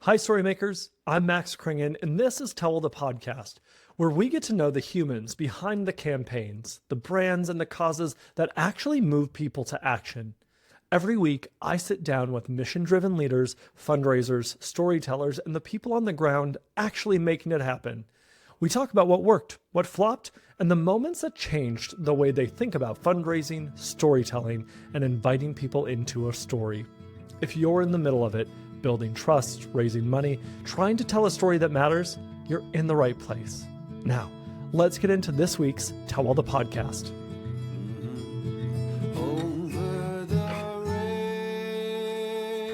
Hi, Storymakers. I'm Max Kringen, and this is Tellwell the podcast, where we get to know the humans behind the campaigns, the brands, and the causes that actually move people to action. Every week, I sit down with mission-driven leaders, fundraisers, storytellers, and the people on the ground actually making it happen. We talk about what worked, what flopped, and the moments that changed the way they think about fundraising, storytelling, and inviting people into a story. If you're in the middle of it, building trust, raising money, trying to tell a story that matters, you're in the right place. Now, let's get into this week's Tellwell the podcast. Over the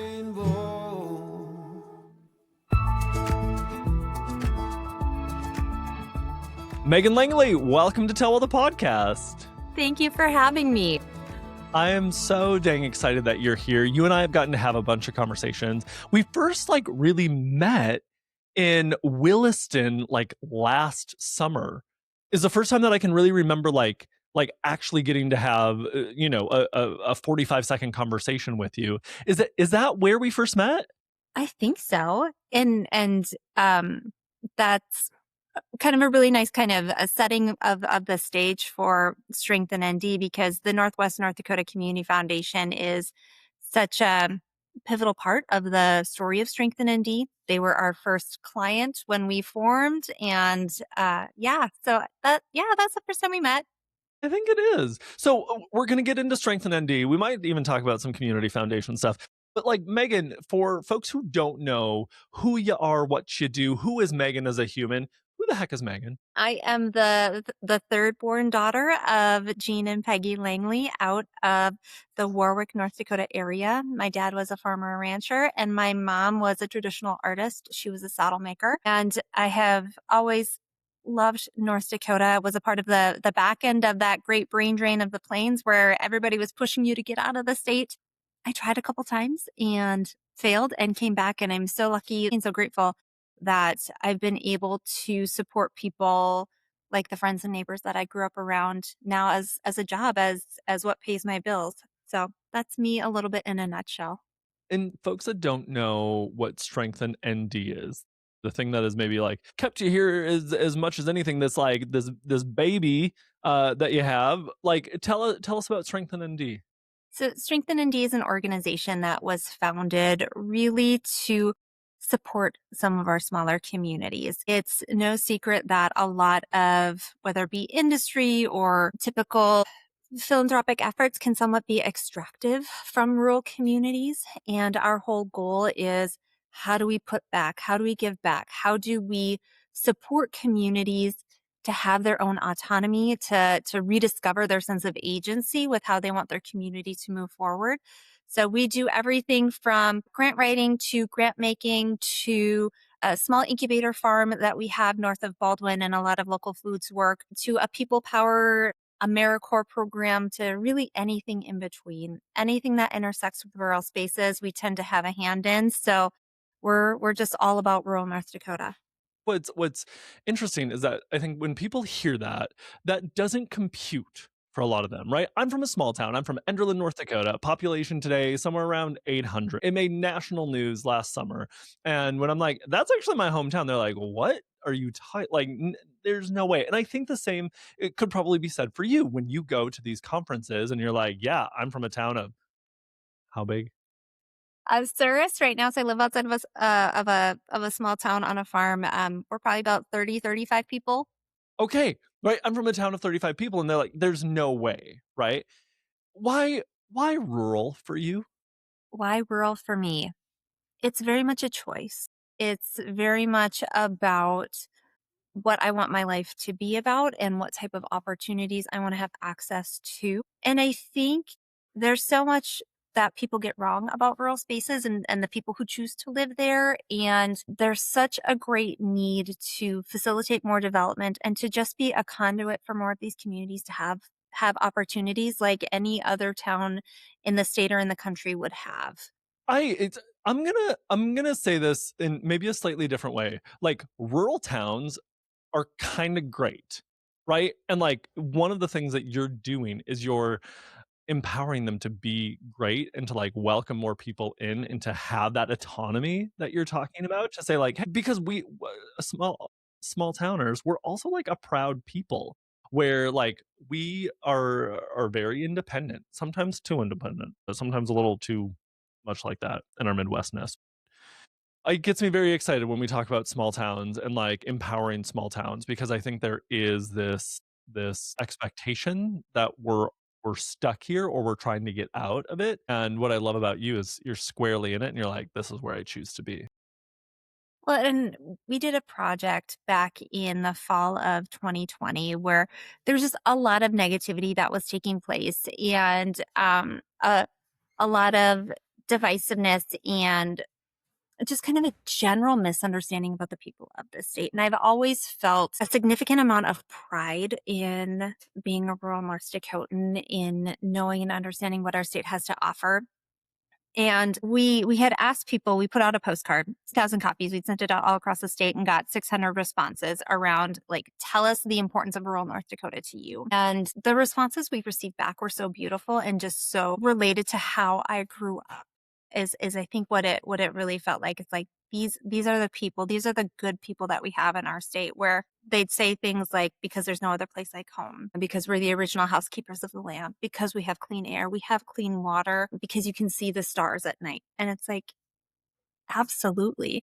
rainbow. Megan Langley, welcome to Tellwell the podcast. Thank you for having me. I am so dang excited that you're here. You and I have gotten to have a bunch of conversations. We first really met in Williston last summer. Is the first time that I can really remember actually getting to have a 45-second conversation with you. Is that where we first met? I think so. And that's kind of a really nice kind of a setting of the stage for StrengthenND, because the Northwest North Dakota Community Foundation is such a pivotal part of the story of StrengthenND. They were our first client when we formed, and so that's the first time we met. I think it is. So we're going to get into StrengthenND. We might even talk about some community foundation stuff. But Megan, for folks who don't know who you are, what you do, who is Megan as a human? Who the heck is Megan? I am the third born daughter of Jean and Peggy Langley out of the Warwick, North Dakota area. My dad was a farmer and rancher, and my mom was a traditional artist. She was a saddle maker. And I have always loved North Dakota. I was a part of the back end of that great brain drain of the plains where everybody was pushing you to get out of the state. I tried a couple times and failed and came back, and I'm so lucky and so grateful that I've been able to support people like the friends and neighbors that I grew up around now as a job, as what pays my bills. So that's me a little bit in a nutshell. And folks that don't know what StrengthenND is, the thing that has maybe kept you here is as much as anything, this baby that you have. Tell us about StrengthenND. So StrengthenND is an organization that was founded really to support some of our smaller communities. It's no secret that a lot of, whether it be industry or typical philanthropic efforts, can somewhat be extractive from rural communities. And our whole goal is, how do we put back? How do we give back? How do we support communities to have their own autonomy, to rediscover their sense of agency with how they want their community to move forward? So we do everything from grant writing to grant making to a small incubator farm that we have north of Baldwin and a lot of local foods work, to a People Power AmeriCorps program, to really anything in between. Anything that intersects with rural spaces, we tend to have a hand in. So we're just all about rural North Dakota. What's interesting is that I think when people hear that doesn't compute for a lot of them, right? I'm from a small town. I'm from Enderlin, North Dakota. Population today, somewhere around 800. It made national news last summer. And when I'm like, that's actually my hometown, they're like, what are you there's no way. And I think the same, it could probably be said for you when you go to these conferences and you're like, yeah, I'm from a town of how big? Souris right now, so I live outside of a small town on a farm. We're probably about 35 people. Okay, right? I'm from a town of 35 people, and they're like, there's no way, right? Why rural for you? Why rural for me? It's very much a choice. It's very much about what I want my life to be about and what type of opportunities I want to have access to. And I think there's so much that people get wrong about rural spaces and the people who choose to live there. And there's such a great need to facilitate more development and to just be a conduit for more of these communities to have opportunities like any other town in the state or in the country would have. I'm gonna say this in maybe a slightly different way. Rural towns are kind of great, right? And one of the things that you're doing is you're empowering them to be great and to like welcome more people in and to have that autonomy that you're talking about to say like, "Hey," because small towners, we're also like a proud people where like we are very independent, sometimes too independent, but sometimes a little too much like that in our Midwestness. It gets me very excited when we talk about small towns and like empowering small towns because I think there is this expectation that we're stuck here or we're trying to get out of it. And what I love about you is you're squarely in it and you're like, this is where I choose to be. Well, and we did a project back in the fall of 2020 where there's just a lot of negativity that was taking place and a lot of divisiveness and just kind of a general misunderstanding about the people of this state. And I've always felt a significant amount of pride in being a rural North Dakotan, in knowing and understanding what our state has to offer. And we had asked people, we put out a postcard, 1,000 copies. We'd sent it out all across the state and got 600 responses around like, tell us the importance of rural North Dakota to you. And the responses we received back were so beautiful and just so related to how I grew up is I think what it really felt like. It's like these are the people, these are the good people that we have in our state where they'd say things like, because there's no other place like home, because we're the original housekeepers of the land, because we have clean air, we have clean water, because you can see the stars at night. And it's like, absolutely.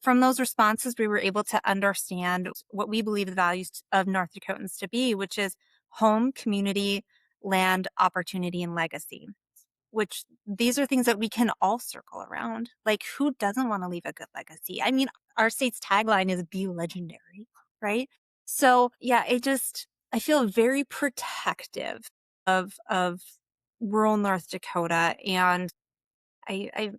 From those responses, we were able to understand what we believe the values of North Dakotans to be, which is home, community, land, opportunity, and legacy, which these are things that we can all circle around. Like, who doesn't want to leave a good legacy? I mean, our state's tagline is be legendary, right? So, yeah, I feel very protective of rural North Dakota. And I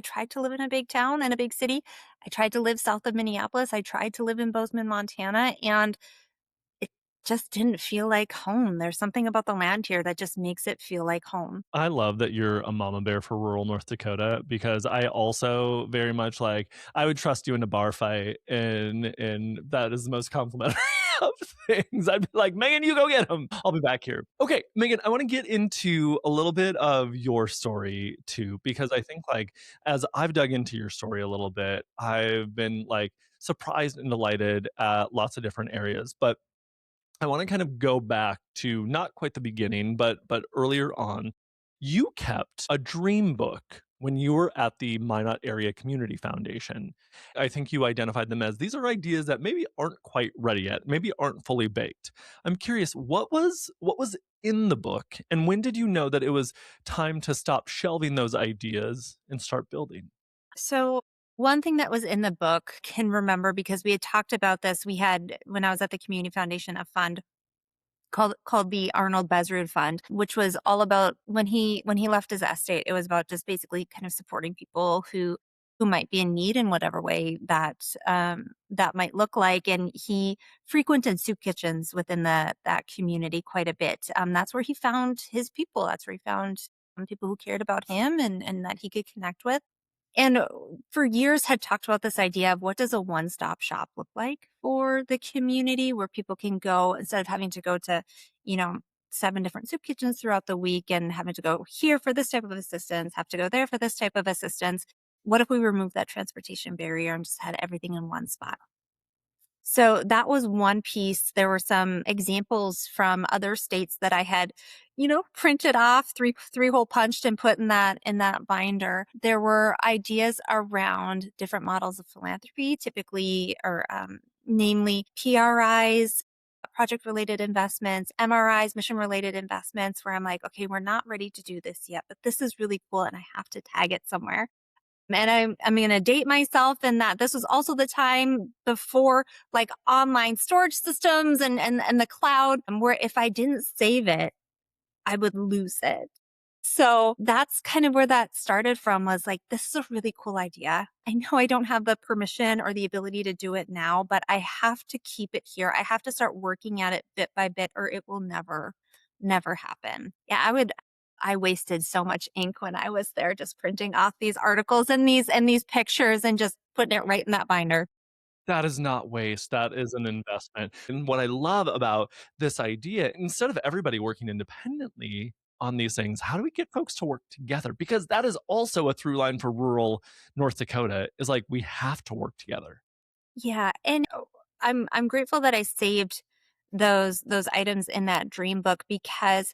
tried to live in a big town and a big city. I tried to live south of Minneapolis. I tried to live in Bozeman, Montana, and it just didn't feel like home. There's something about the land here that just makes it feel like home. I love that you're a mama bear for rural North Dakota because I also very much like I would trust you in a bar fight and that is the most complimentary of things. I'd be like, Megan, you go get him. I'll be back here. Okay, Megan, I want to get into a little bit of your story too, because I think like as I've dug into your story a little bit, I've been like surprised and delighted at lots of different areas. But I want to kind of go back to not quite the beginning, but earlier on. You kept a dream book when you were at the Minot Area Community Foundation. I think you identified them as these are ideas that maybe aren't quite ready yet, maybe aren't fully baked. I'm curious, what was in the book, and when did you know that it was time to stop shelving those ideas and start building? So, one thing that was in the book can remember because we had talked about this. We had, when I was at the Community Foundation, a fund called the Arnold Besrud Fund, which was all about when he left his estate. It was about just basically kind of supporting people who might be in need in whatever way that might look like. And he frequented soup kitchens within that community quite a bit. That's where he found his people. That's where he found people who cared about him and that he could connect with. And for years had talked about this idea of what does a one-stop shop look like for the community where people can go instead of having to go to, you know, 7 different soup kitchens throughout the week and having to go here for this type of assistance, have to go there for this type of assistance. What if we remove that transportation barrier and just had everything in one spot? So that was one piece. There were some examples from other states that I had, printed off, three hole punched and put in that binder. There were ideas around different models of philanthropy, typically or namely PRIs, project related investments, MRIs, mission related investments, where I'm like, okay, we're not ready to do this yet, but this is really cool and I have to tag it somewhere. And I'm going to date myself in that this was also the time before like online storage systems and the cloud, where if I didn't save it, I would lose it. So that's kind of where that started from, was like, this is a really cool idea. I know I don't have the permission or the ability to do it now, but I have to keep it here. I have to start working at it bit by bit or it will never happen. Yeah, I wasted so much ink when I was there just printing off these articles and these pictures and just putting it right in that binder. That is not waste, that is an investment, and what I love about this idea, instead of everybody working independently, on these things, how do we get folks to work together? Because that is also a through line for rural North Dakota is like we have to work together. Yeah, and I'm grateful that I saved those items in that dream book because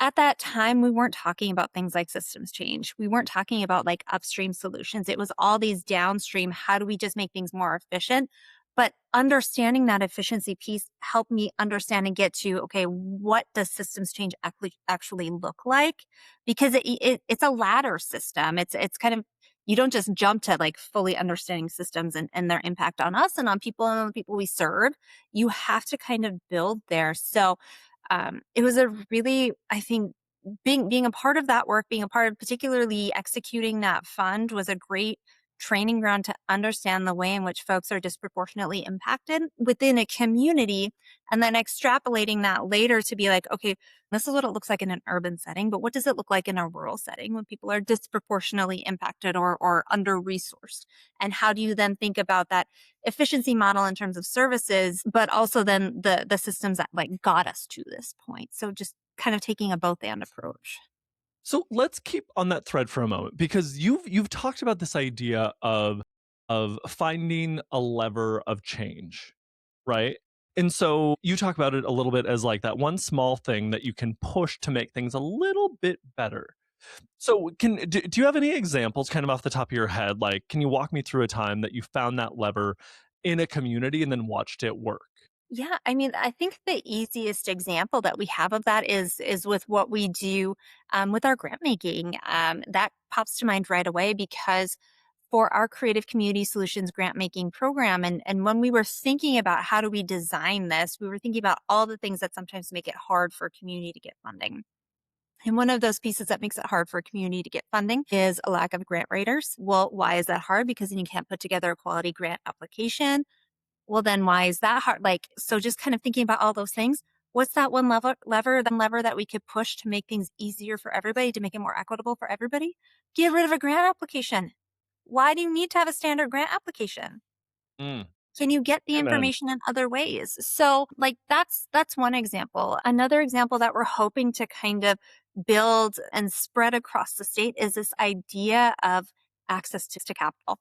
at that time, we weren't talking about things like systems change. We weren't talking about like upstream solutions. It was all these downstream, how do we just make things more efficient? But understanding that efficiency piece helped me understand and get to, okay, what does systems change actually look like? Because it's a ladder system. It's kind of, you don't just jump to like fully understanding systems and their impact on us and on the people we serve. You have to kind of build there. So it was a really, I think, being a part of that work, being a part of particularly executing that fund was a great training ground to understand the way in which folks are disproportionately impacted within a community, and then extrapolating that later to be like, okay, this is what it looks like in an urban setting, but what does it look like in a rural setting when people are disproportionately impacted or under resourced? And how do you then think about that efficiency model in terms of services, but also then the systems that like got us to this point? So just kind of taking a both and approach. So let's keep on that thread for a moment because you've talked about this idea of finding a lever of change, right? And so you talk about it a little bit as like that one small thing that you can push to make things a little bit better. So do you have any examples kind of off the top of your head? Like, can you walk me through a time that you found that lever in a community and then watched it work? Yeah, I mean, I think the easiest example that we have of that is with what we do with our grant making. That pops to mind right away because for our Creative Community Solutions grant making program, and when we were thinking about how do we design this, we were thinking about all the things that sometimes make it hard for a community to get funding. And one of those pieces that makes it hard for a community to get funding is a lack of grant writers. Well, why is that hard? Because then you can't put together a quality grant application. Well, then why is that hard? Like, so just kind of thinking about all those things. What's that one lever that we could push to make things easier for everybody, to make it more equitable for everybody? Get rid of a grant application. Why do you need to have a standard grant application? Mm, Can you get the amen. information in other ways? So like that's one example. Another example that we're hoping to kind of build and spread across the state is this idea of access to capital.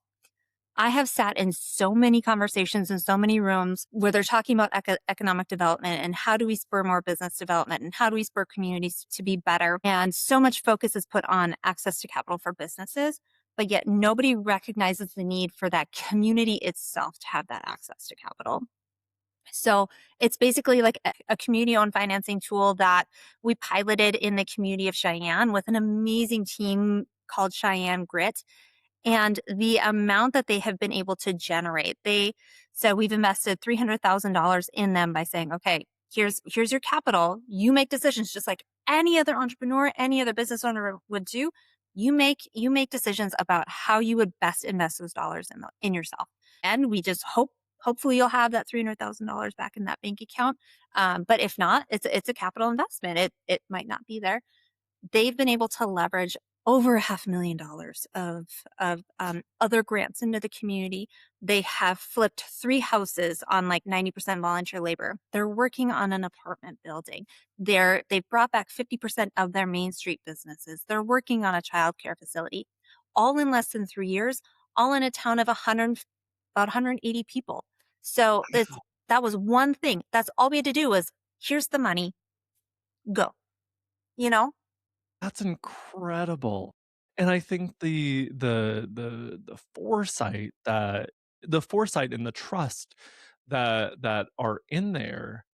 I have sat in so many conversations in so many rooms where they're talking about economic development and how do we spur more business development and how do we spur communities to be better. And so much focus is put on access to capital for businesses, but yet nobody recognizes the need for that community itself to have that access to capital. So it's basically like a community owned financing tool that we piloted in the community of Cheyenne with an amazing team called Cheyenne Grit, and the amount that they have been able to generate. They so we've invested $300,000 in them by saying, okay, here's your capital. You make decisions just like any other entrepreneur, any other business owner would do. You make decisions about how you would best invest those dollars in yourself. And we just hopefully you'll have that $300,000 back in that bank account. But if not, it's a capital investment. It might not be there. They've been able to leverage over $500,000 of other grants into the community. They have flipped 3 houses on like 90% volunteer labor. They're working on an apartment building. They've brought back 50% of their Main Street businesses. They're working on a childcare facility, all in less than 3 years, all in a town of about 180 people. So that was one thing. That's all we had to do was here's the money, go. You know? That's incredible. And I think the foresight and the trust that are in there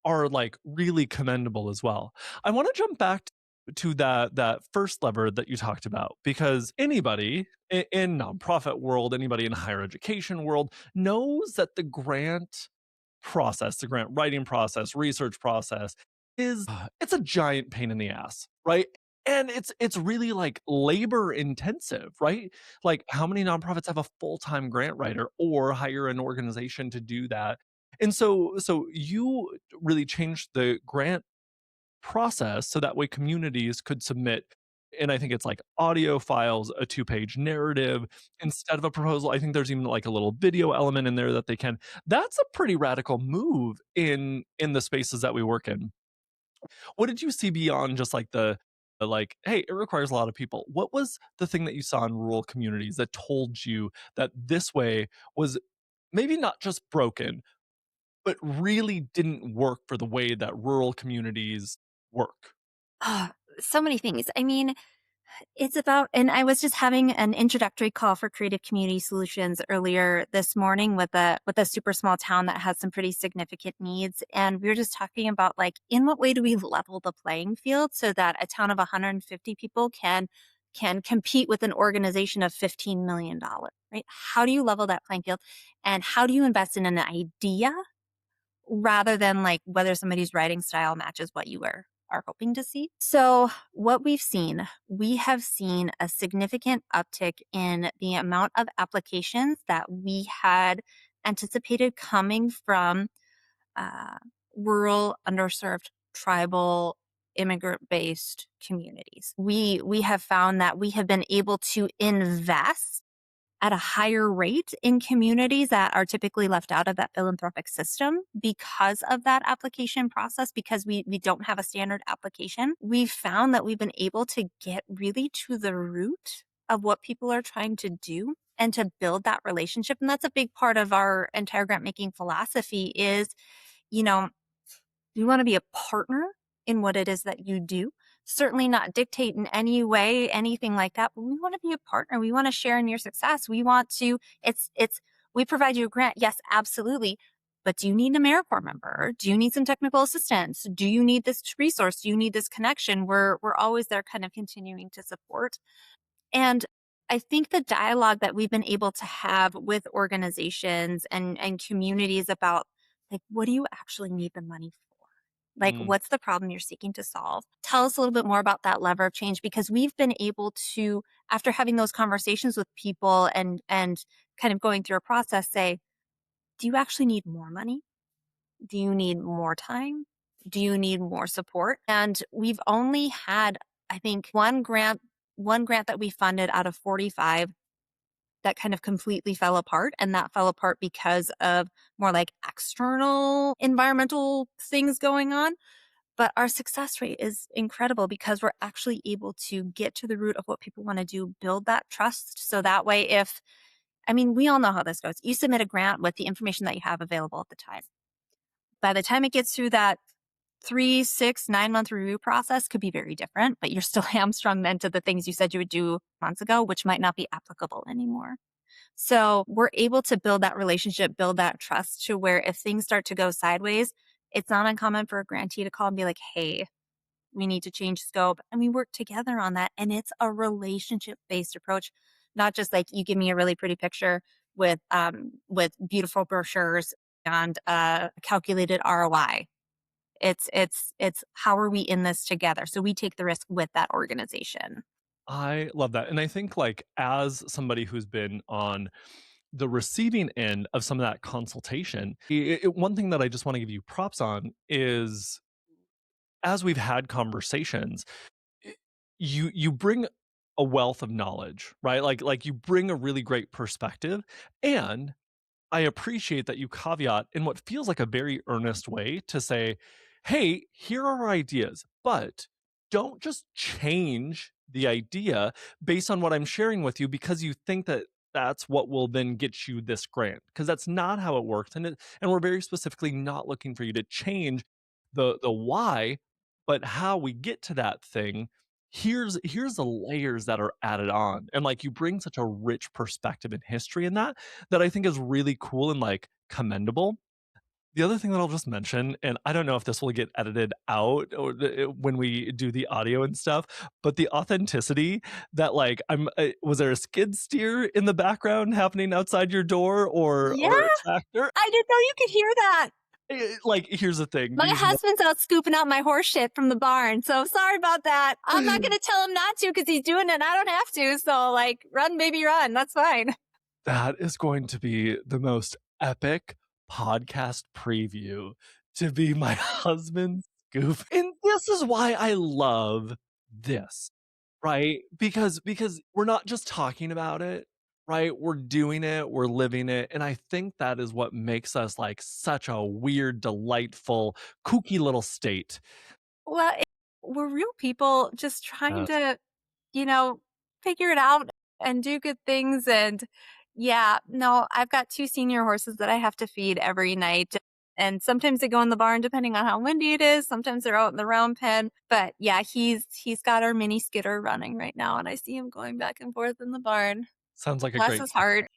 are, like, really commendable as well. I wanna jump back to that first lever that you talked about, because anybody in nonprofit world, anybody in higher education world knows that the grant writing process, research process is it's a giant pain in the ass, right? And it's really like labor intensive, right? Like how many nonprofits have a full-time grant writer or hire an organization to do that? And so you really changed the grant process so that way communities could submit, and I think it's like audio files, a two-page narrative instead of a proposal. I think there's even like a little video element in there that they can. That's a pretty radical move in the spaces that we work in. What did you see beyond just like the like, hey, it requires a lot of people? What was the thing that you saw in rural communities that told you that this way was maybe not just broken, but really didn't work for the way that rural communities work? Ah, so many things. I mean, it's about, and I was just having an introductory call for creative community solutions earlier this morning with a super small town that has some pretty significant needs, and we were just talking about like in what way do we level the playing field so that a town of 150 people can compete with an organization of $15 million, right? How do you level that playing field, and how do you invest in an idea rather than like whether somebody's writing style matches what you are hoping to see. So, what we have seen a significant uptick in the amount of applications that we had anticipated coming from uh, rural, underserved, tribal, immigrant-based communities. We have found that we have been able to invest at a higher rate in communities that are typically left out of that philanthropic system because of that application process, because we don't have a standard application. We've found that we've been able to get really to the root of what people are trying to do and to build that relationship. And that's a big part of our entire grant making philosophy is, you know, we want to be a partner in what it is that you do. Certainly not dictate in any way, anything like that, but we want to be a partner. We want to share in your success. We want to, we provide you a grant. Yes, absolutely. But do you need an AmeriCorps member? Do you need some technical assistance? Do you need this resource? Do you need this connection? We're always there kind of continuing to support. And I think the dialogue that we've been able to have with organizations and communities about like, what do you actually need the money for? Like, Mm. what's the problem you're seeking to solve? Tell us a little bit more about that lever of change because we've been able to, after having those conversations with people and kind of going through a process, say, do you actually need more money? Do you need more time? Do you need more support? And we've only had, I think, one grant that we funded out of 45 that kind of completely fell apart. And that fell apart because of more like external environmental things going on. But our success rate is incredible because we're actually able to get to the root of what people want to do, build that trust. So that way, I mean, we all know how this goes. You submit a grant with the information that you have available at the time. By the time it gets through that 3, 6, 9 month review process could be very different, but you're still hamstrung then to the things you said you would do months ago, which might not be applicable anymore. So we're able to build that relationship, build that trust to where if things start to go sideways, it's not uncommon for a grantee to call and be like, hey, we need to change scope. And we work together on that. And it's a relationship based approach, not just like you give me a really pretty picture with beautiful brochures and calculated ROI. It's how are we in this together? So we take the risk with that organization. I love that. And I think like as somebody who's been on the receiving end of some of that consultation, one thing that I just want to give you props on is as we've had conversations, i- you bring a wealth of knowledge, right? Like you bring a really great perspective, and I appreciate that you caveat in what feels like a very earnest way to say, "Hey, here are our ideas, but don't just change the idea based on what I'm sharing with you because you think that that's what will then get you this grant." Because that's not how it works, and we're very specifically not looking for you to change the why, but how we get to that thing. Here's the layers that are added on, and like you bring such a rich perspective and history in that I think is really cool and, like, commendable. The other thing that I'll just mention, and I don't know if this will get edited out or when we do the audio and stuff, but the authenticity that, like, was there a skid steer in the background happening outside your door Yeah, or a tractor? I didn't know you could hear that. Like, here's the thing, My these husband's out scooping out my horse shit from the barn. So sorry about that. I'm not going to tell him not to because he's doing it and I don't have to. So, like, run, baby, run. That's fine. that is going to be the most epic podcast preview to be my husband's goof. And this is why I love this, right? Because we're not just talking about it, right? We're doing it, we're living it. And I think that is what makes us like such a weird, delightful, kooky little state. Well, we're real people just trying Yes. to, you know, figure it out and do good things. And yeah, no, I've got two senior horses that I have to feed every night. And sometimes they go in the barn depending on how windy it is. Sometimes they're out in the round pen. But yeah, he's got our mini skidder running right now, and I see him going back and forth in the barn. Sounds like a Bless great his heart.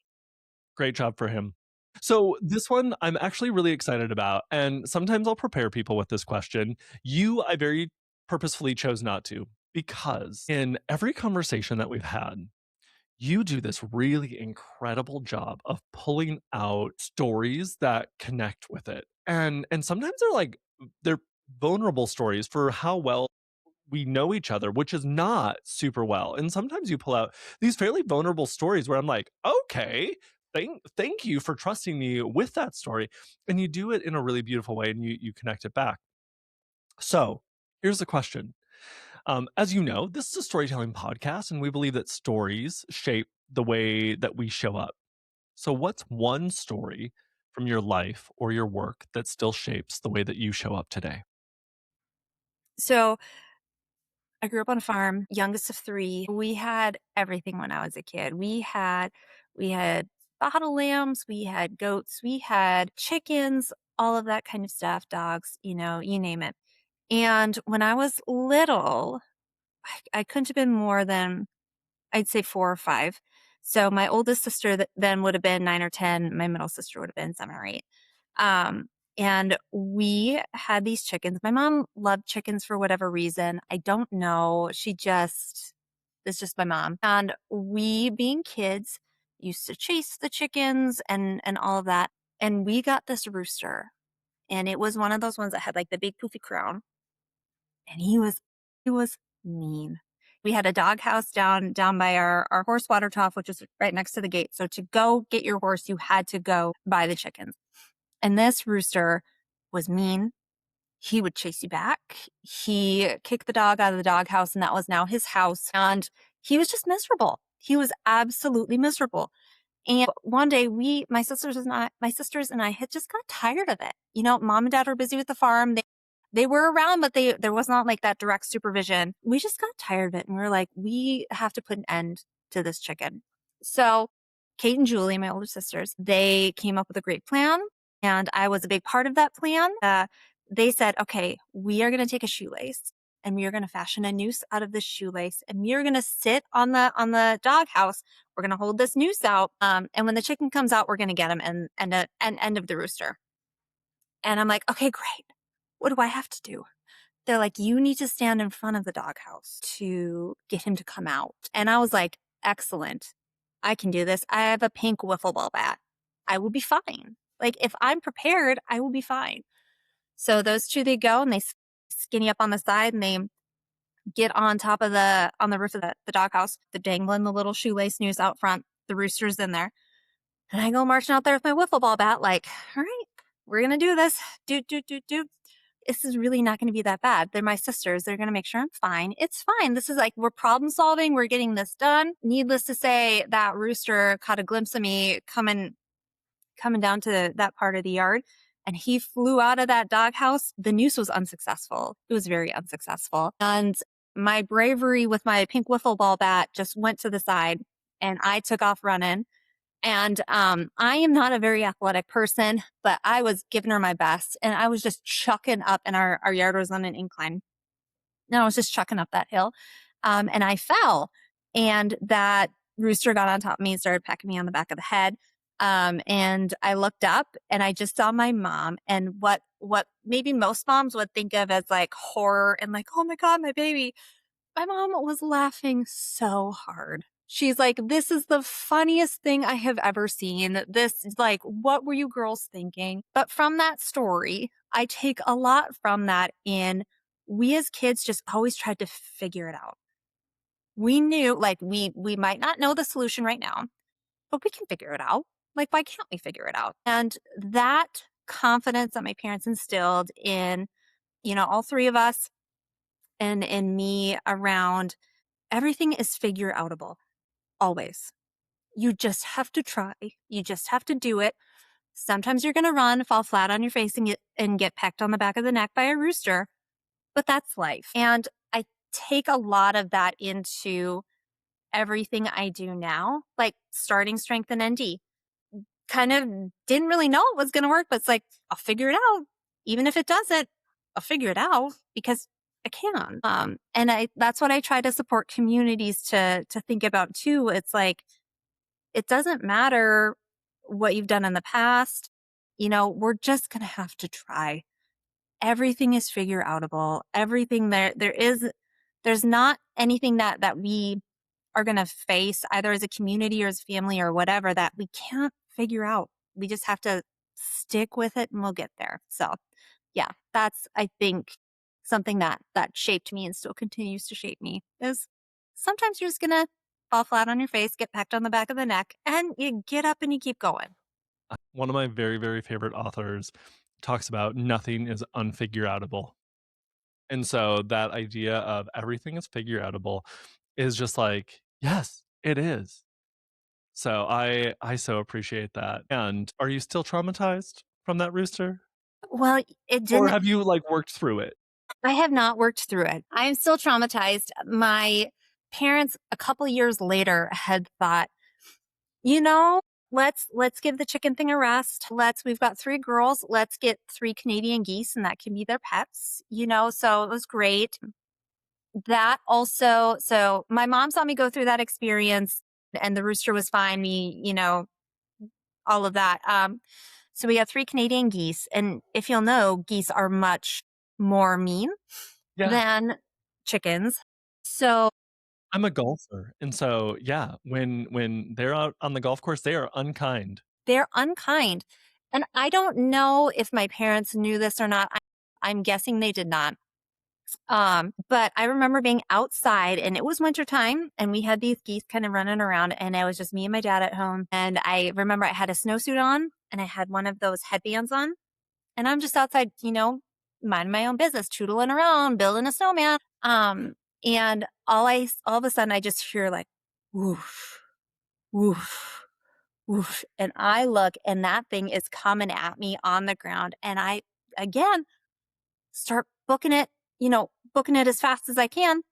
great job for him. So this one I'm actually really excited about, and sometimes I'll prepare people with this question. I very purposefully chose not to, because in every conversation that we've had, you do this really incredible job of pulling out stories that connect with it. And sometimes they're vulnerable stories for how well we know each other, which is not super well. And sometimes you pull out these fairly vulnerable stories where I'm like, okay, thank you for trusting me with that story. And you do it in a really beautiful way, and you connect it back. So here's the question. As you know, this is a storytelling podcast, and we believe that stories shape the way that we show up. So, what's one story from your life or your work that still shapes the way that you show up today? So I grew up on a farm, youngest of three. We had everything when I was a kid. We had bottle lambs, we had goats, we had chickens, all of that kind of stuff, dogs, you name it. And when I was little, I couldn't have been more than, I'd say 4 or 5. So my oldest sister then would have been 9 or 10. My middle sister would have been 7 or 8. Um, and we had these chickens. My mom loved chickens for whatever reason. I don't know. It's just my mom. And we, being kids, used to chase the chickens and all of that. And we got this rooster. And it was one of those ones that had like the big poofy crown. And he was mean. We had a doghouse down by our horse water trough, which is right next to the gate. So to go get your horse, you had to go buy the chickens. And this rooster was mean. He would chase you back. He kicked the dog out of the doghouse, and that was now his house. And he was just miserable. He was absolutely miserable. And one day my sisters and I had just got tired of it. Mom and dad were busy with the farm. They were around, but there was not like that direct supervision. We just got tired of it, and we were like, we have to put an end to this chicken. So Kate and Julie, my older sisters, they came up with a great plan, and I was a big part of that plan. They said, okay, we are going to take a shoelace, and we are going to fashion a noose out of this shoelace, and we are going to sit on the doghouse. We're going to hold this noose out. And when the chicken comes out, we're going to get him and end of the rooster. And I'm like, okay, great. What do I have to do? They're like, you need to stand in front of the doghouse to get him to come out. And I was like, excellent. I can do this. I have a pink wiffle ball bat. I will be fine. Like, if I'm prepared, I will be fine. So those two, they go and they skinny up on the side, and they get on the roof of the doghouse. They're dangling the little shoelace noose out front. The rooster's in there. And I go marching out there with my wiffle ball bat, like, all right, we're going to do this. Do. This is really not going to be that bad. They're my sisters. They're going to make sure I'm fine. It's fine. This is like, we're problem solving. We're getting this done. Needless to say, that rooster caught a glimpse of me coming down to that part of the yard, and he flew out of that doghouse. The noose was unsuccessful. It was very unsuccessful. And my bravery with my pink wiffle ball bat just went to the side, and I took off running. And I am not a very athletic person, but I was giving her my best, and I was just chucking up, and our yard was on an incline. And I was just chucking up that hill. And I fell, and that rooster got on top of me and started pecking me on the back of the head. And I looked up, and I just saw my mom, and what maybe most moms would think of as like horror and like, oh my God, my baby. My mom was laughing so hard. She's like, this is the funniest thing I have ever seen. This is like, what were you girls thinking? But from that story, I take a lot from that in we as kids just always tried to figure it out. We knew like we might not know the solution right now, but we can figure it out. Like, why can't we figure it out? And that confidence that my parents instilled in, all three of us and in me around everything is figure outable. Always. You just have to try. You just have to do it. Sometimes you're going to run, fall flat on your face, and get pecked on the back of the neck by a rooster. but that's life. And I take a lot of that into everything I do now, like starting StrengthenND. Kind of didn't really know it was going to work, but it's like, I'll figure it out. Even if it doesn't, I'll figure it out because I can. And that's what I try to support communities to think about too. It's like, it doesn't matter what you've done in the past. We're just going to have to try. Everything is figure outable. Everything there's not anything that we are going to face either as a community or as a family or whatever that we can't figure out. We just have to stick with it and we'll get there. So yeah, that's, I think, something that shaped me and still continues to shape me is sometimes you're just going to fall flat on your face, get pecked on the back of the neck, and you get up and you keep going. One of my very, very favorite authors talks about nothing is unfigureoutable. And so that idea of everything is figureoutable is just like, yes, it is. So I so appreciate that. And are you still traumatized from that rooster? Well, it Or didn't. have you worked through it? I have not worked through it. I'm still traumatized. My parents, a couple years later, had thought, you know, let's give the chicken thing a rest. We've got 3 girls. Let's get 3 Canadian geese, and that can be their pets. So it was great. That also, so my mom saw me go through that experience, and the rooster was fine. All of that. So we have 3 Canadian geese, and if you'll know, geese are much more mean Yeah. than chickens. So I'm a golfer. And so yeah, when they're out on the golf course, they are unkind. they're unkind. And I don't know if my parents knew this or not. I'm guessing they did not. But I remember being outside and it was wintertime and we had these geese kind of running around and it was just me and my dad at home. And I remember I had a snowsuit on and I had one of those headbands on and I'm just outside, minding my own business, tootling around, building a snowman. And all of a sudden I just hear like, woof, woof, woof. And I look and that thing is coming at me on the ground. And I, again, start booking it as fast as I can.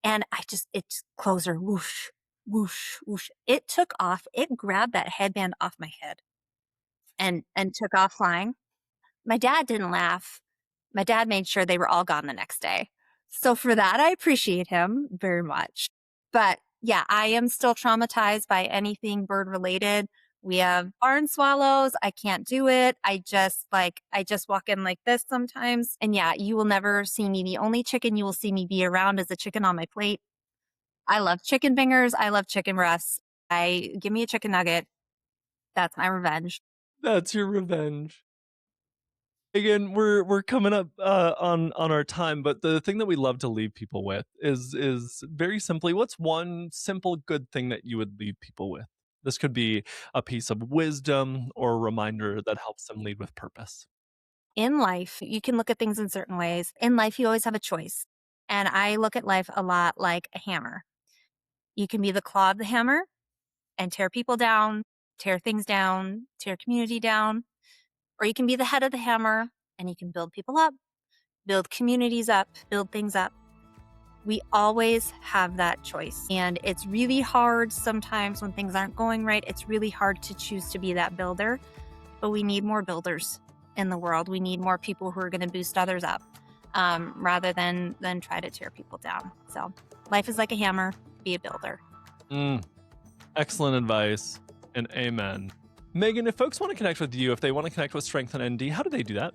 And it just closer, whoosh, whoosh, whoosh. It took off. It grabbed that headband off my head and took off flying. My dad didn't laugh. My dad made sure they were all gone the next day. So for that, I appreciate him very much. But yeah, I am still traumatized by anything bird related. We have barn swallows. I can't do it. I just walk in like this sometimes. And yeah, you will never see me. The only chicken you will see me be around is a chicken on my plate. I love chicken fingers. I love chicken breasts. Give me a chicken nugget. That's my revenge. That's your revenge. Again, we're coming up on our time, but the thing that we love to leave people with is very simply, what's one simple good thing that you would leave people with? This could be a piece of wisdom or a reminder that helps them lead with purpose. In life, you can look at things in certain ways. In life, you always have a choice. And I look at life a lot like a hammer. You can be the claw of the hammer and tear people down, tear things down, tear community down, or you can be the head of the hammer and you can build people up, build communities up, build things up. We always have that choice. And it's really hard sometimes when things aren't going right. It's really hard to choose to be that builder, but we need more builders in the world. We need more people who are going to boost others up rather than try to tear people down. So life is like a hammer, be a builder. Excellent advice and amen. Megan, if folks want to connect with you, if they want to connect with StrengthenND, how do they do that?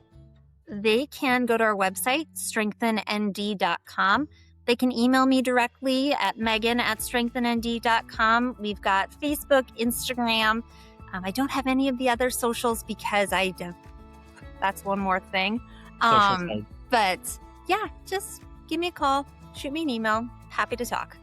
They can go to our website, strengthennd.com. They can email me directly at megan@strengthennd.com. We've got Facebook, Instagram. I don't have any of the other socials because that's one more thing. But yeah, just give me a call, shoot me an email. Happy to talk.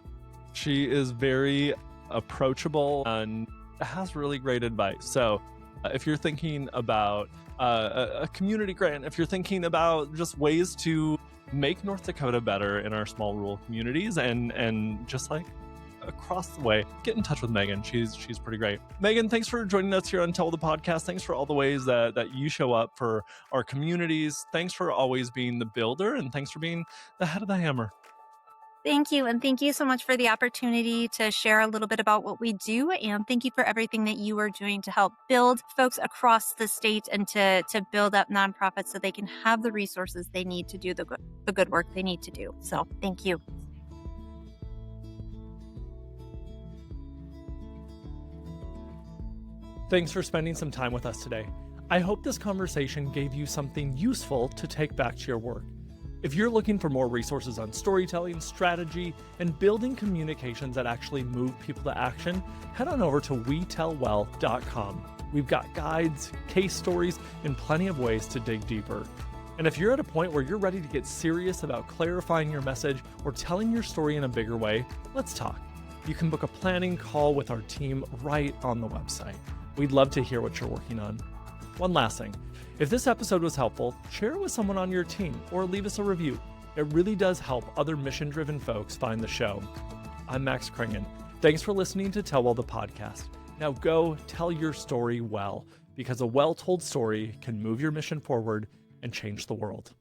She is very approachable and has really great advice. So if you're thinking about a community grant, if you're thinking about just ways to make North Dakota better in our small rural communities and just across the way, get in touch with Megan. She's pretty great. Megan, thanks for joining us here on Tell the Podcast. Thanks for all the ways that you show up for our communities. Thanks for always being the builder, and thanks for being the head of the hammer. Thank you. And thank you so much for the opportunity to share a little bit about what we do. And thank you for everything that you are doing to help build folks across the state and to build up nonprofits so they can have the resources they need to do the good work they need to do. So thank you. Thanks for spending some time with us today. I hope this conversation gave you something useful to take back to your work. If you're looking for more resources on storytelling, strategy, and building communications that actually move people to action, head on over to WeTellWell.com. We've got guides, case stories, and plenty of ways to dig deeper. And if you're at a point where you're ready to get serious about clarifying your message or telling your story in a bigger way, let's talk. You can book a planning call with our team right on the website. We'd love to hear what you're working on. One last thing. If this episode was helpful, share it with someone on your team or leave us a review. It really does help other mission-driven folks find the show. I'm Max Kringen. Thanks for listening to Tellwell the podcast. Now go tell your story well, because a well-told story can move your mission forward and change the world.